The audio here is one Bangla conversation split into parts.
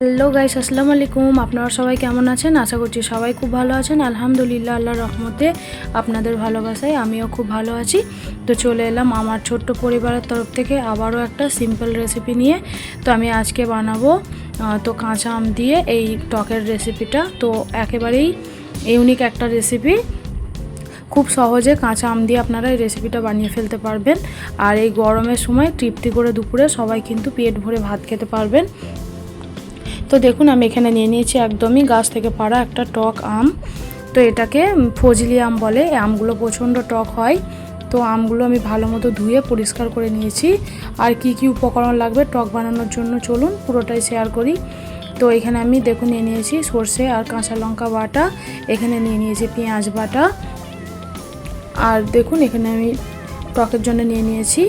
হ্যালো গাইস, আসসালামু আলাইকুম। আপনারা সবাই কেমন আছেন? আশা করছি সবাই খুব ভালো আছেন। আলহামদুলিল্লাহ, আল্লাহর রহমতে আপনাদের ভালোবাসায় আমিও খুব ভালো আছি। তো চলে এলাম আমার ছোট্ট পরিবারের তরফ থেকে আবারও একটা সিম্পল রেসিপি নিয়ে। তো আমি আজকে বানাবো কাঁচা আম দিয়ে এই টকের রেসিপিটা। তো একেবারেই ইউনিক একটা রেসিপি। খুব সহজে কাঁচা আম দিয়ে আপনারা এই রেসিপিটা বানিয়ে ফেলতে পারবেন। আর এই গরমের সময় তৃপ্তি করে দুপুরে সবাই কিন্তু পেট ভরে ভাত খেতে পারবেন। তো দেখুন, আমি এখানে নিয়ে নিয়েছি একদমই গাছ থেকে পাড়া একটা টক আম। তো এটাকে ফজলি আম বলে। এই আমগুলো প্রচণ্ড টক হয়। তো আমগুলো আমি ভালো মতো ধুয়ে পরিষ্কার করে নিয়েছি। আর কি কি উপকরণ লাগবে টক বানানোর জন্য চলুন পুরোটাই শেয়ার করি। তো এখানে আমি দেখুন নিয়ে নিয়েছি সর্ষে আর কাঁচা লঙ্কা বাটা, এখানে নিয়ে নিয়েছি পেঁয়াজ বাটা, আর দেখুন এখানে আমি টকের জন্য নিয়ে নিয়েছি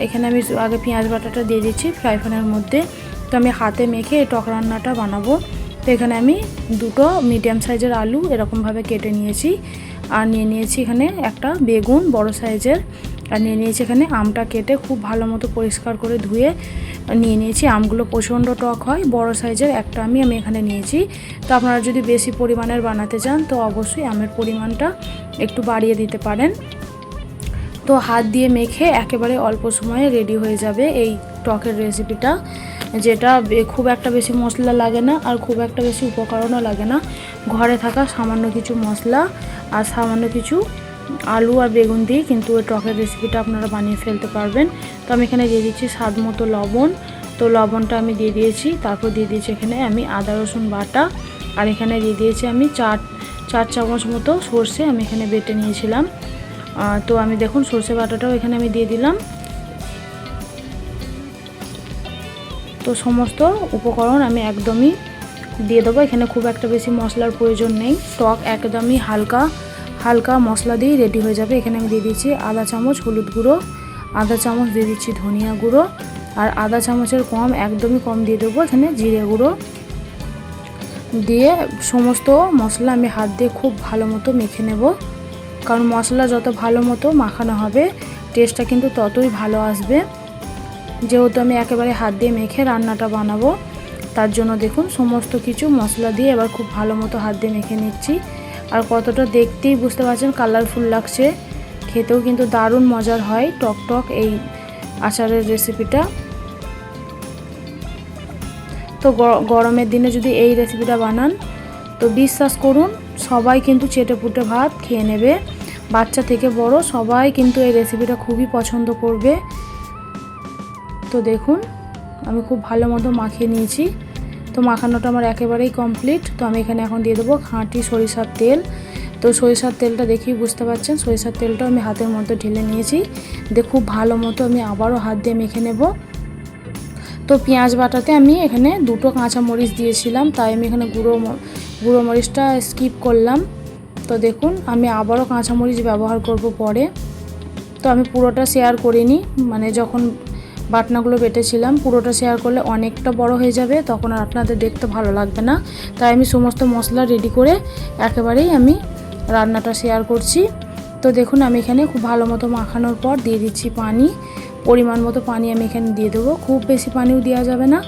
এখানে আমি আগে পেঁয়াজ বাটাটা দিয়ে দিচ্ছি ফ্রাই প্যানের মধ্যে। তো আমি হাতে মেখে এই টক রান্নাটা বানাবো। তো এখানে আমি দুটো মিডিয়াম সাইজের আলু এরকমভাবে কেটে নিয়েছি। আর নিয়ে নিয়েছি এখানে একটা বেগুন বড় সাইজের। আর নিয়ে নিয়েছি এখানে আমটা কেটে খুব ভালো মতো পরিষ্কার করে ধুয়ে নিয়ে নিয়েছি। আমগুলো প্রচণ্ড টক হয়, বড় সাইজের একটা আমি এখানে নিয়েছি। তো আপনারা যদি বেশি পরিমাণের বানাতে চান তো অবশ্যই আমের পরিমাণটা একটু বাড়িয়ে দিতে পারেন। তো হাত দিয়ে মেখে একেবারে অল্প সময়ে রেডি হয়ে যাবে এই টকের রেসিপিটা, যেটা খুব একটা বেশি মশলা লাগে না আর খুব একটা বেশি উপকরণও লাগে না। ঘরে থাকা সামান্য কিছু মশলা আর সামান্য কিছু আলু আর বেগুন দিয়ে কিন্তু ওই টকের রেসিপিটা আপনারা বানিয়ে ফেলতে পারবেন। তো আমি এখানে দিয়ে দিচ্ছি স্বাদ মতো লবণ। তো লবণটা আমি দিয়ে দিয়েছি। তারপর দিয়ে দিয়েছি এখানে আমি আদা রসুন বাটা। আর এখানে দিয়ে দিয়েছি আমি চার চামচ মতো সর্ষে আমি এখানে বেটে নিয়েছিলাম। তো আমি দেখুন সর্ষে বাটাটাও এখানে আমি দিয়ে দিলাম। তো সমস্ত উপকরণ আমি একদমই দিয়ে দেবো। এখানে খুব একটা বেশি মশলার প্রয়োজন নেই। টক একদমই হালকা মশলা দিয়েই রেডি হয়ে যাবে। এখানে আমি দিয়ে দিচ্ছি আধা চামচ হলুদ গুঁড়ো, আধা চামচ দিয়ে দিচ্ছি ধনিয়া গুঁড়ো, আর আধা চামচের কম একদমই কম দিয়ে দেবো এখানে জিরে গুঁড়ো। দিয়ে সমস্ত মশলা আমি হাত দিয়ে খুব ভালো মতো মেখে নেব। কারণ মশলা যত ভালো মতো মাখানো হবে টেস্টটা কিন্তু ততই ভালো আসবে। যেহেতু আমি একেবারে হাত দিয়ে মেখে রান্নাটা বানাবো, তার জন্য দেখুন সমস্ত কিছু মশলা দিয়ে এবার খুব ভালো মতো হাত দিয়ে মেখে নিচ্ছি। আর কতটা দেখতেই বুঝতে পারছেন কালারফুল লাগছে, খেতেও কিন্তু দারুণ মজার হয় টক এই আচারের রেসিপিটা। তো গরমের দিনে যদি এই রেসিপিটা বানান তো বিশ্বাস করুন সবাই কিন্তু চেটেপুটে ভাত খেয়ে নেবে। বাচ্চা থেকে বড় সবাই কিন্তু এই রেসিপিটা খুবই পছন্দ করবে। তো দেখুন আমি খুব ভালো মতো মাখিয়ে নিয়েছি। তো মাখানোটা আমার একেবারেই কমপ্লিট। তো আমি এখানে এখন দিয়ে দেবো খাঁটি সরিষার তেল। তো সরিষার তেলটা দেখেই বুঝতে পারছেন সরিষার তেলটা আমি হাতের মধ্যে ঢেলে নিয়েছি। দিয়ে খুব ভালো মতো আমি আবারও হাত দিয়ে মেখে নেব। তো পেঁয়াজ বাটাতে আমি এখানে দুটো কাঁচা মরিচ দিয়েছিলাম, তাই আমি এখানে গুঁড়ো মরিচটা স্কিপ করলাম। তো দেখুন আমি আবারও কাঁচা মরিচ ব্যবহার করব পরে। তো আমি পুরোটা শেয়ার করিনি, মানে যখন বাটনাগুলো বেটেছিলাম পুরোটা শেয়ার করলে অনেকটা বড় হয়ে যাবে, তখন আর আপনাদের দেখতে ভালো লাগবে না। তাই আমি সমস্ত মশলা রেডি করে একেবারেই আমি রান্নাটা শেয়ার করছি। তো দেখুন আমি এখানে খুব ভালো মতো মাখানোর পর দিয়ে দিচ্ছি পানি। পরিমাণ মতো পানি আমি এখানে দিয়ে দেবো। খুব বেশি পানিও দেওয়া যাবে না,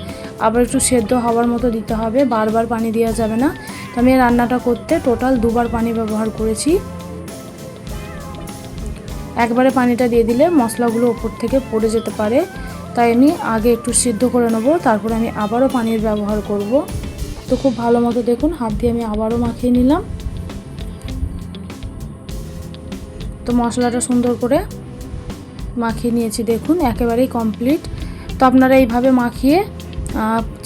আবার একটু সেদ্ধ হওয়ার মতো দিতে হবে, বারবার পানি দেওয়া যাবে না। তো আমি রান্নাটা করতে টোটাল দুবার পানি ব্যবহার করেছি। একবারে পানিটা দিয়ে দিলে মশলাগুলো উপর থেকে পড়ে যেতে পারে, তাই আমি আগে একটু সিদ্ধ করে নেব, তারপরে আমি আবারও পানির ব্যবহার করব। তো খুব ভালো মতো দেখুন হাত দিয়ে আমি আবারও মাখিয়ে নিলাম। তো মশলাটা সুন্দর করে মাখিয়ে নিয়েছি, দেখুন একেবারেই কমপ্লিট। তো আপনারা এইভাবে মাখিয়ে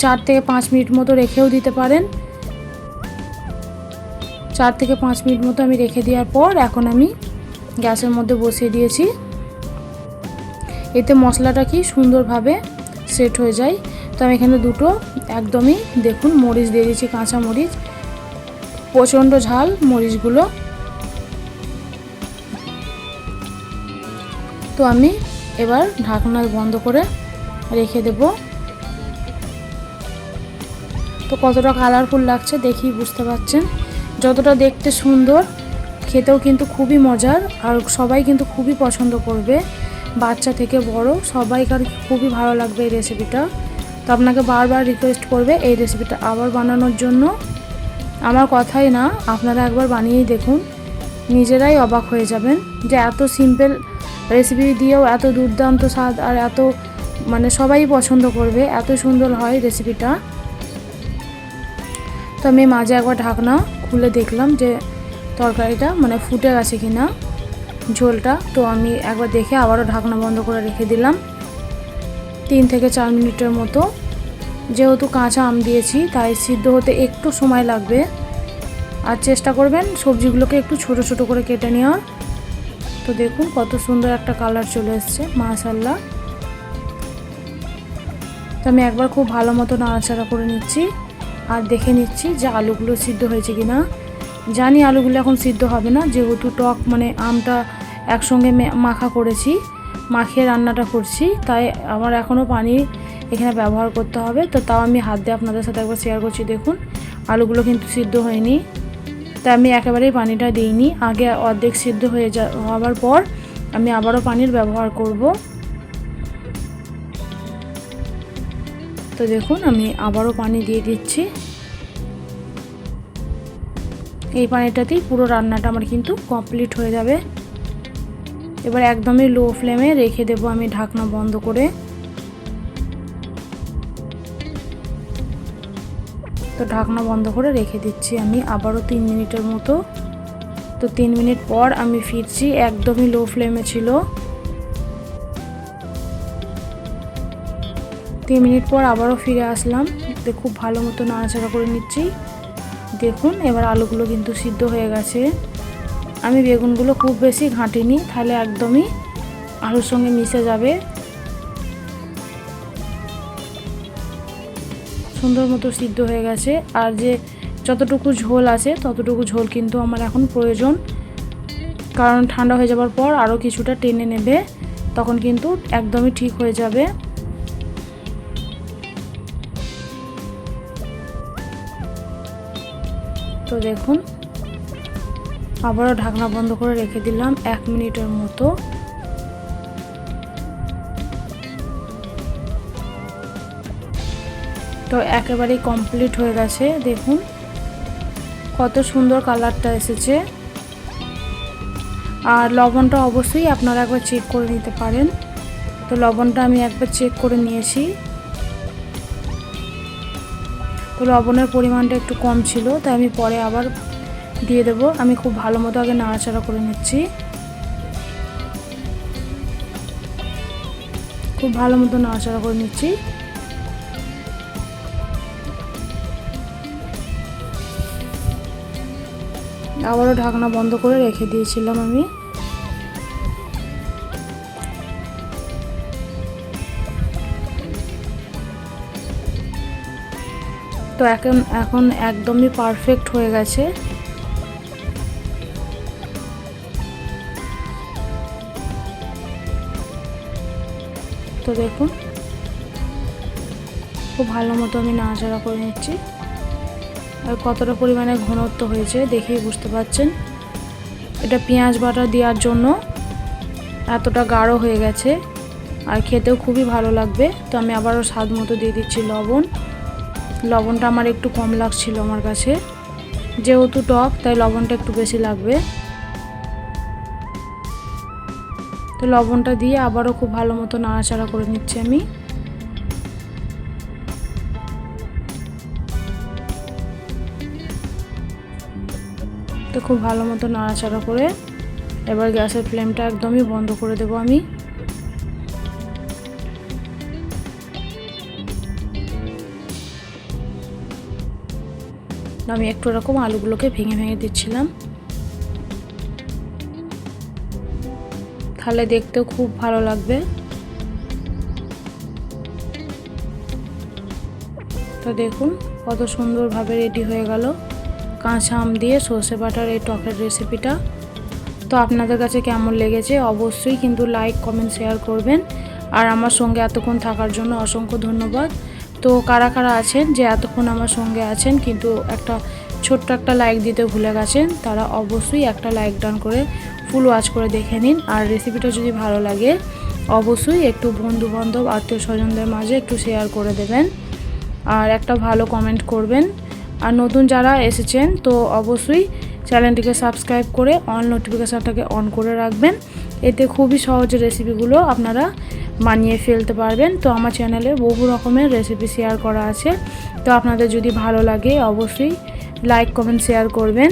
4 থেকে 5 মিনিট মতো রেখেও দিতে পারেন। 4 থেকে 5 মিনিট মতো আমি রেখে দেওয়ার পর এখন আমি গ্যাসের মধ্যে বসিয়ে দিয়েছি। এতে মশলাটা কি সুন্দরভাবে সেট হয়ে যায়। তো আমি এখানে দুটো একদমই দেখুন মরিচ দিয়ে দিয়েছি, কাঁচা মরিচ, প্রচণ্ড ঝাল মরিচগুলো। তো আমি এবার ঢাকনা বন্ধ করে রেখে দেব। তো কতটা কালারফুল লাগছে দেখেই বুঝতে পারছেন। যতটা দেখতে সুন্দর খেতেও কিন্তু খুবই মজার, আর সবাই কিন্তু খুবই পছন্দ করবে, বাচ্চা থেকে বড় সবাইকার খুবই ভালো লাগবে এই রেসিপিটা। তো আপনাকে বারবার রিকোয়েস্ট করবে এই রেসিপিটা আবার বানানোর জন্য। আমার কথাই না, আপনারা একবার বানিয়েই দেখুন, নিজেরাই অবাক হয়ে যাবেন যে এত সিম্পল রেসিপি দিয়েও এত দুর্দান্ত স্বাদ আর এত মানে সবাই পছন্দ করবে, এত সুন্দর হয় রেসিপিটা। তো আমি মাঝে একবার ঢাকনা খুলে দেখলাম যে তরকারিটা মানে ফুটে গেছে কিনা ঝোলটা। তো আমি একবার দেখে আবারও ঢাকনা বন্ধ করে রেখে দিলাম 3 থেকে 4 মিনিটের মতো। যেহেতু কাঁচা আম দিয়েছি তাই সিদ্ধ হতে একটু সময় লাগবে। আর চেষ্টা করবেন সবজিগুলোকে একটু ছোট ছোট করে কেটে নেওয়ার। তো দেখুন কত সুন্দর একটা কালার চলে এসছে, মাশাআল্লাহ। তো আমি একবার খুব ভালো মতো নাড়াচাড়া করে নিচ্ছি আর দেখে নিচ্ছি যে আলুগুলো সিদ্ধ হয়েছে কিনা। জানি আলুগুলো এখন সিদ্ধ হবে না, যেহেতু টক মানে আমটা একসঙ্গে মাখা করেছি, মাখিয়ে রান্নাটা করছি, তাই আমার এখনও পানি এখানে ব্যবহার করতে হবে। তো তাও আমি হাত দিয়ে আপনাদের সাথে একবার শেয়ার করছি। দেখুন আলুগুলো কিন্তু সিদ্ধ হয়নি, তাই আমি একেবারেই পানিটা দিইনি। আগে অর্ধেক সিদ্ধ হওয়ার পর আমি আবারও পানির ব্যবহার করব। তো দেখুন আমি আবারও পানি দিয়ে দিচ্ছি। এই পানিটাতেই পুরো রান্নাটা আমার কিন্তু কমপ্লিট হয়ে যাবে। এবার একদমই লো ফ্লেমে রেখে দেব আমি ঢাকনা বন্ধ করে। তো ঢাকনা বন্ধ করে রেখে দিচ্ছি আমি আবারও 3 মিনিটের মতো। তো 3 মিনিট পর আমি ফিরছি, একদমই লো ফ্লেমে ছিল। 3 মিনিট পর আবারও ফিরে আসলাম। তো খুব ভালো মতো নাড়াচাড়া করে নিচ্ছি। দেখুন এবার আলুগুলো কিন্তু সিদ্ধ হয়ে গেছে। আমি বেগুনগুলো খুব বেশি ঘাঁটিনি, তাহলে একদমই আলুর সঙ্গে মিশে যাবে। সুন্দর মতো সিদ্ধ হয়ে গেছে। আর যে যতটুকু ঝোল আছে ততটুকু ঝোল কিন্তু আমার এখন প্রয়োজন, কারণ ঠান্ডা হয়ে যাবার পর আরও কিছুটা টেনে নেবে, তখন কিন্তু একদমই ঠিক হয়ে যাবে। তো দেখুন আবারও ঢাকনা বন্ধ করে রেখে দিলাম 1 মিনিটের মতো। তো একেবারেই কমপ্লিট হয়ে গেছে। দেখুন কত সুন্দর কালারটা এসেছে। আর লবণটা অবশ্যই আপনারা একবার চেক করে নিতে পারেন। তো লবণটা আমি একবার চেক করে নিয়েছি। তো লবণের পরিমাণটা একটু কম ছিল, তাই আমি পরে আবার দিয়ে দেব। আমি খুব ভালো মতো আগে নাড়াচাড়া করে নিচ্ছি। খুব ভালো মতো নাড়াচাড়া করে নিচ্ছি। আবারও ঢাকনা বন্ধ করে রেখে দিয়েছিলাম আমি। তো এখন একদমই পারফেক্ট হয়ে গেছে। তো দেখুন খুব ভালো মতো আমি নাড়াচাড়া করে নিচ্ছি। আর কতটা পরিমাণে ঘনত্ব হয়েছে দেখেই বুঝতে পারছেন। এটা পেঁয়াজ বাটা দেওয়ার জন্য এতটা গাঢ় হয়ে গেছে, আর খেতেও খুবই ভালো লাগবে। তো আমি আবারও স্বাদ মতো দিয়ে দিচ্ছি লবণ। লবণটা আমার একটু কম লাগছিল আমার কাছে, যেহেতু টক তাই লবণটা একটু বেশি লাগবে। তো লবণটা দিয়ে আবারও খুব ভালো মতো নাড়াচাড়া করে নিচ্ছি আমি। তো খুব ভালো মতো নাড়াচাড়া করে এবার গ্যাসের ফ্লেমটা একদমই বন্ধ করে দেব আমি। আমি একটু এরকম আলুগুলোকে ভেঙে ভেঙে দিচ্ছিলাম, তাহলে দেখতেও খুব ভালো লাগবে। তো দেখুন কত সুন্দরভাবে রেডি হয়ে গেল কাঁচা আম দিয়ে সর্ষে বাটার এই টকের রেসিপিটা। তো আপনাদের কাছে কেমন লেগেছে অবশ্যই কিন্তু লাইক কমেন্ট শেয়ার করবেন। আর আমার সঙ্গে এতক্ষণ থাকার জন্য অসংখ্য ধন্যবাদ। তো কারা কারা আছেন যে এতক্ষণ আমার সঙ্গে আছেন কিন্তু ছোট্ট একটা লাইক দিতে ভুলে গেছেন, তারা অবশ্যই একটা লাইক ডান করে ফুল ওয়াচ করে দেখে নিন। আর রেসিপিটা যদি ভালো লাগে অবশ্যই একটু বন্ধুবান্ধব আত্মীয় স্বজনদের মাঝে একটু শেয়ার করে দেবেন আর একটা ভালো কমেন্ট করবেন। আর নতুন যারা এসেছেন তো অবশ্যই চ্যানেলটিকে সাবস্ক্রাইব করে অল নোটিফিকেশানটাকে অন করে রাখবেন। এতে খুবই সহজ রেসিপিগুলো আপনারা বানিয়ে ফেলতে পারবেন। তো আমার চ্যানেলে বহু রকমের রেসিপি শেয়ার করা আছে, তো আপনাদের যদি ভালো লাগে অবশ্যই লাইক কমেন্ট শেয়ার করবেন।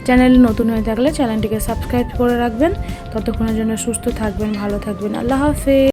চ্যানেলে নতুন হয়ে থাকলে চ্যানেলটিকে সাবস্ক্রাইব করে রাখবেন। ততক্ষণের জন্য সুস্থ থাকবেন, ভালো থাকবেন। আল্লাহ হাফেজ।